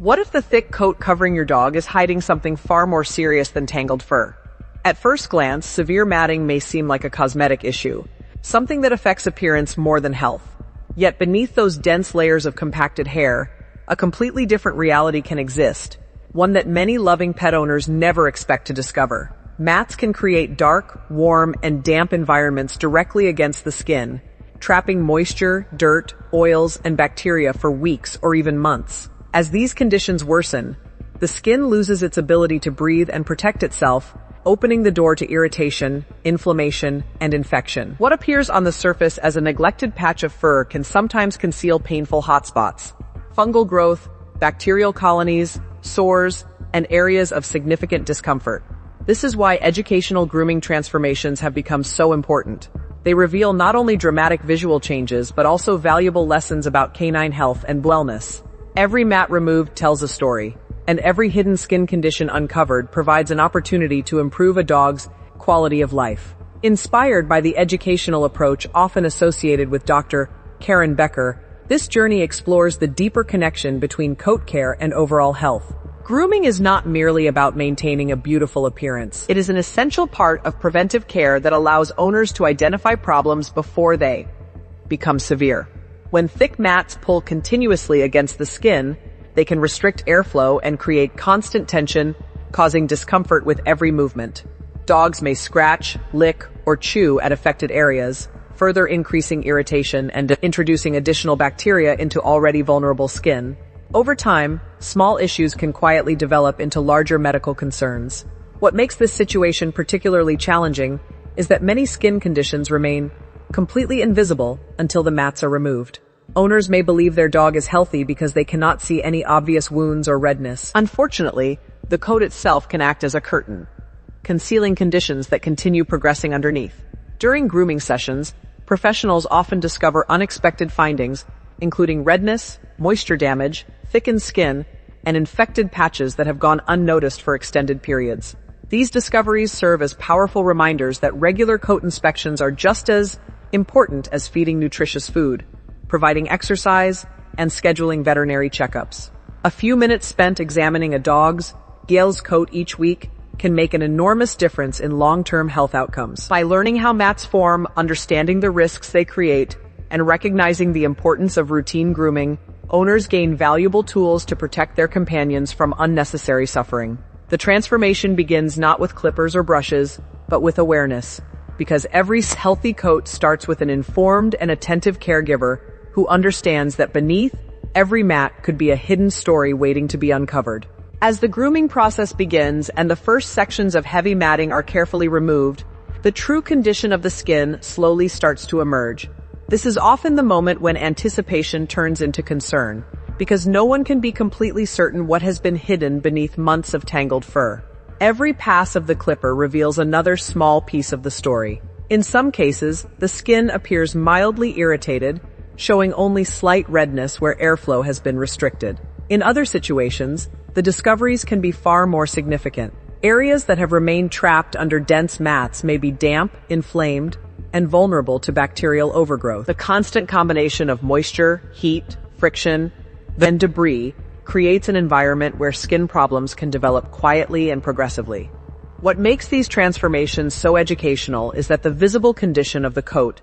What if the thick coat covering your dog is hiding something far more serious than tangled fur? At first glance, severe matting may seem like a cosmetic issue, something that affects appearance more than health. Yet beneath those dense layers of compacted hair, a completely different reality can exist, one that many loving pet owners never expect to discover. Mats can create dark, warm, and damp environments directly against the skin, trapping moisture, dirt, oils, and bacteria for weeks or even months. As these conditions worsen, the skin loses its ability to breathe and protect itself, opening the door to irritation, inflammation, and infection. What appears on the surface as a neglected patch of fur can sometimes conceal painful hotspots, fungal growth, bacterial colonies, sores, and areas of significant discomfort. This is why educational grooming transformations have become so important. They reveal not only dramatic visual changes, but also valuable lessons about canine health and wellness. Every mat removed tells a story, and every hidden skin condition uncovered provides an opportunity to improve a dog's quality of life. Inspired by the educational approach often associated with Dr. Karen Becker, this journey explores the deeper connection between coat care and overall health. Grooming is not merely about maintaining a beautiful appearance. It is an essential part of preventive care that allows owners to identify problems before they become severe. When thick mats pull continuously against the skin, they can restrict airflow and create constant tension, causing discomfort with every movement. Dogs may scratch, lick, or chew at affected areas, further increasing irritation and introducing additional bacteria into already vulnerable skin. Over time, small issues can quietly develop into larger medical concerns. What makes this situation particularly challenging is that many skin conditions remain completely invisible until the mats are removed. Owners may believe their dog is healthy because they cannot see any obvious wounds or redness. Unfortunately, the coat itself can act as a curtain, concealing conditions that continue progressing underneath. During grooming sessions, professionals often discover unexpected findings, including redness, moisture damage, thickened skin, and infected patches that have gone unnoticed for extended periods. These discoveries serve as powerful reminders that regular coat inspections are just as important as feeding nutritious food, providing exercise, and scheduling veterinary checkups. A few minutes spent examining a dog's coat each week can make an enormous difference in long-term health outcomes. By learning how mats form, understanding the risks they create, and recognizing the importance of routine grooming, owners gain valuable tools to protect their companions from unnecessary suffering. The transformation begins not with clippers or brushes, but with awareness, because every healthy coat starts with an informed and attentive caregiver who understands that beneath every mat could be a hidden story waiting to be uncovered. As the grooming process begins and the first sections of heavy matting are carefully removed, the true condition of the skin slowly starts to emerge. This is often the moment when anticipation turns into concern, because no one can be completely certain what has been hidden beneath months of tangled fur. Every pass of the clipper reveals another small piece of the story. In some cases, the skin appears mildly irritated, showing only slight redness where airflow has been restricted. In other situations, the discoveries can be far more significant. Areas that have remained trapped under dense mats may be damp, inflamed, and vulnerable to bacterial overgrowth. The constant combination of moisture, heat, friction, and debris creates an environment where skin problems can develop quietly and progressively. What makes these transformations so educational is that the visible condition of the coat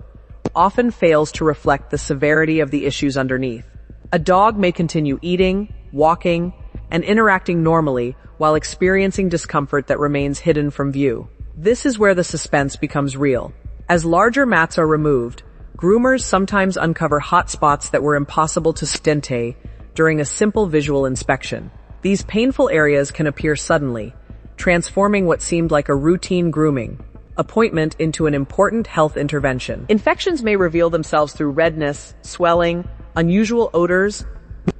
often fails to reflect the severity of the issues underneath. A dog may continue eating, walking, and interacting normally while experiencing discomfort that remains hidden from view. This is where the suspense becomes real. As larger mats are removed, groomers sometimes uncover hot spots that were impossible to stente during a simple visual inspection. These painful areas can appear suddenly, transforming what seemed like a routine grooming appointment into an important health intervention. Infections may reveal themselves through redness, swelling, unusual odors,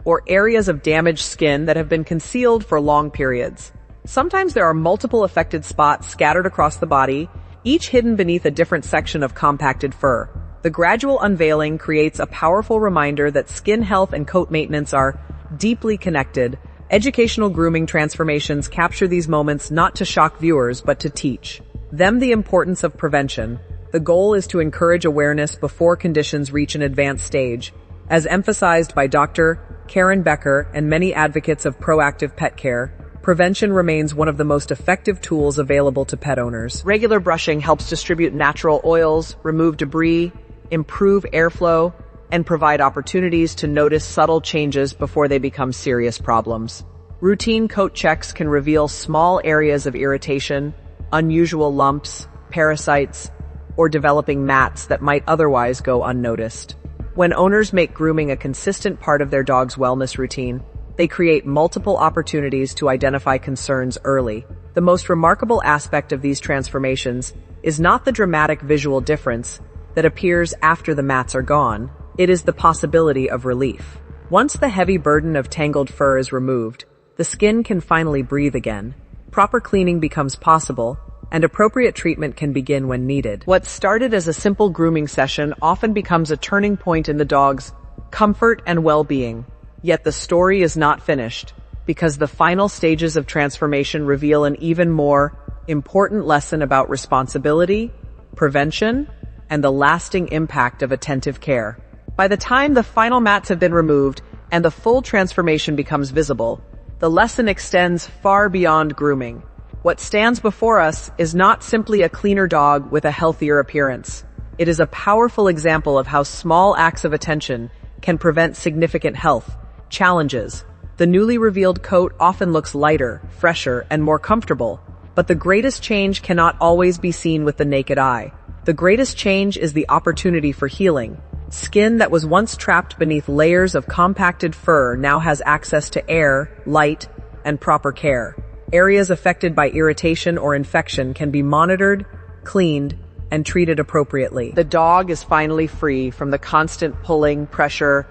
or areas of damaged skin that have been concealed for long periods. Sometimes there are multiple affected spots scattered across the body, each hidden beneath a different section of compacted fur. The gradual unveiling creates a powerful reminder that skin health and coat maintenance are deeply connected. Educational grooming transformations capture these moments not to shock viewers, but to teach them the importance of prevention. The goal is to encourage awareness before conditions reach an advanced stage, As emphasized by Dr. Karen Becker and many advocates of proactive pet care, prevention remains one of the most effective tools available to pet owners. Regular brushing helps distribute natural oils, remove debris, improve airflow, and provide opportunities to notice subtle changes before they become serious problems. Routine coat checks can reveal small areas of irritation, unusual lumps, parasites, or developing mats that might otherwise go unnoticed. When owners make grooming a consistent part of their dog's wellness routine, they create multiple opportunities to identify concerns early. The most remarkable aspect of these transformations is not the dramatic visual difference that appears after the mats are gone. It is the possibility of relief. Once the heavy burden of tangled fur is removed, the skin can finally breathe again. Proper cleaning becomes possible, and appropriate treatment can begin when needed. What started as a simple grooming session often becomes a turning point in the dog's comfort and well-being. Yet the story is not finished, because the final stages of transformation reveal an even more important lesson about responsibility, prevention, and the lasting impact of attentive care. By the time the final mats have been removed and the full transformation becomes visible, the lesson extends far beyond grooming. What stands before us is not simply a cleaner dog with a healthier appearance. It is a powerful example of how small acts of attention can prevent significant health challenges. The newly revealed coat often looks lighter, fresher, and more comfortable, but the greatest change cannot always be seen with the naked eye. The greatest change is the opportunity for healing. Skin that was once trapped beneath layers of compacted fur now has access to air, light, and proper care. Areas affected by irritation or infection can be monitored, cleaned, and treated appropriately. The dog is finally free from the constant pulling, pressure,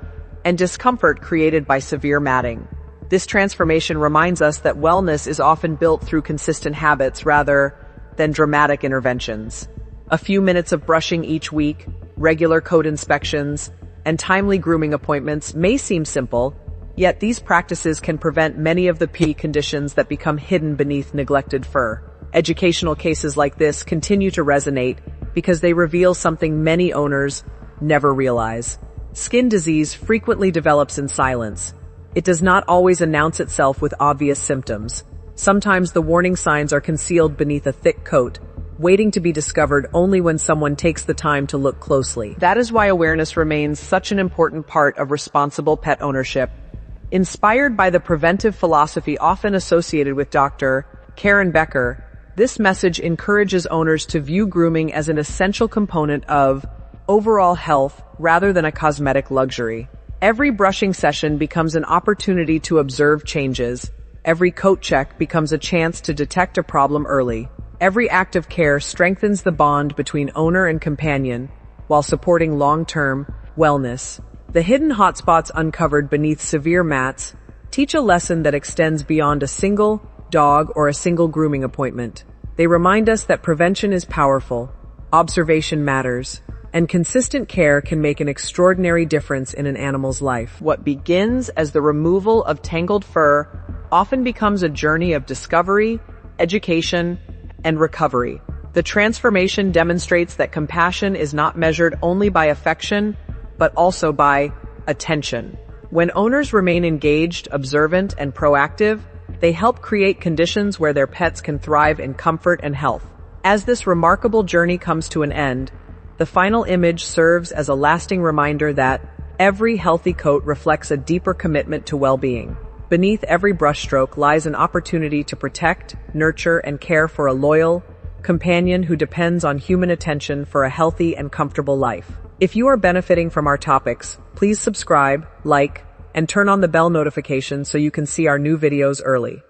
and discomfort created by severe matting. This transformation reminds us that wellness is often built through consistent habits rather than dramatic interventions. A few minutes of brushing each week, regular coat inspections, and timely grooming appointments may seem simple, yet these practices can prevent many of the conditions that become hidden beneath neglected fur. Educational cases like this continue to resonate because they reveal something many owners never realize. Skin disease frequently develops in silence. It does not always announce itself with obvious symptoms. Sometimes the warning signs are concealed beneath a thick coat, waiting to be discovered only when someone takes the time to look closely. That is why awareness remains such an important part of responsible pet ownership. Inspired by the preventive philosophy often associated with Dr. Karen Becker, this message encourages owners to view grooming as an essential component of overall health rather than a cosmetic luxury. Every brushing session becomes an opportunity to observe changes. Every coat check becomes a chance to detect a problem early. Every act of care strengthens the bond between owner and companion while supporting long-term wellness. The hidden hotspots uncovered beneath severe mats teach a lesson that extends beyond a single dog or a single grooming appointment. They remind us that prevention is powerful, observation matters, and consistent care can make an extraordinary difference in an animal's life. What begins as the removal of tangled fur often becomes a journey of discovery, education, and recovery. The transformation demonstrates that compassion is not measured only by affection, but also by attention. When owners remain engaged, observant, and proactive, they help create conditions where their pets can thrive in comfort and health. As this remarkable journey comes to an end, the final image serves as a lasting reminder that every healthy coat reflects a deeper commitment to well-being. Beneath every brushstroke lies an opportunity to protect, nurture, and care for a loyal companion who depends on human attention for a healthy and comfortable life. If you are benefiting from our topics, please subscribe, like, and turn on the bell notification so you can see our new videos early.